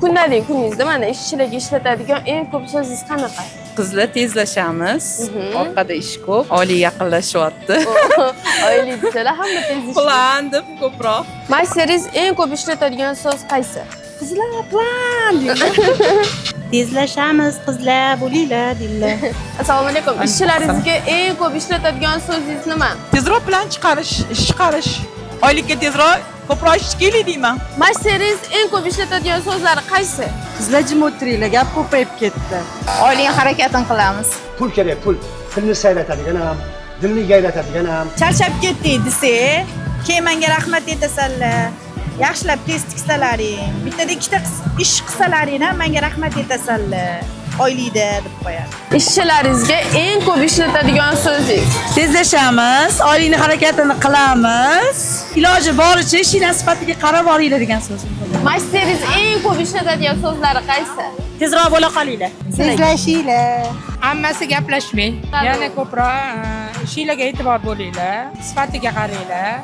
kundalik kuningizda mana ishchilarga ishlatadigan eng ko'p so'zingiz qanaqa? Qizlar tezlashamiz. Orqada ish ko'p. Oylik yaqinlashyapti. Oylik desalar hamma tez ishlaydi. Plan deb ko'proq. Maysaringiz eng ko'p ishlatadigan so'z qaysi? Qizlar plan deydi. Tezlashamiz, qizlar, bo'linglar, deydilar. Assalomu alaykum. Ishchilaringizga eng ko'p ishlatadigan so'zingiz nima? Tezroq plan chiqarish, ish chiqarish. Oylikka tezroq ko'proq ish keling deyman. Maysaringiz eng ko'p ishlatadigan so'zlari qaysi? Qizlar jim o'tiringlar, gap ko'payib ketdi. Oylik harakatini qilamiz. Pul kerak, pul. Tilni sayratadigan ham, dilni yayratadigan ham. Charchab ketdik desa, keyin menga rahmat aytasanlar. Yaxshilab tez tiksalaring. Bittada ikkita ish qilsalaring ham menga rahmat aytasanlar. Oylikda deb qo'yadi. Ishchilaringizga eng ko'p ishlatadigan so'zingiz. Tezlashamiz, oylikni harakatini qilamiz. Iloji boricha ishlar sifatiga qarab boringlar degan so'z. Maysaringiz eng ko'p ishlatadigan so'zlari qaysi? Tezroq bo'la qolinglar. Tezlashinglar. Hammasi gaplashmang. Yana ko'proq ishinglarga e'tibor bo'linglar, sifatiga qaranglar.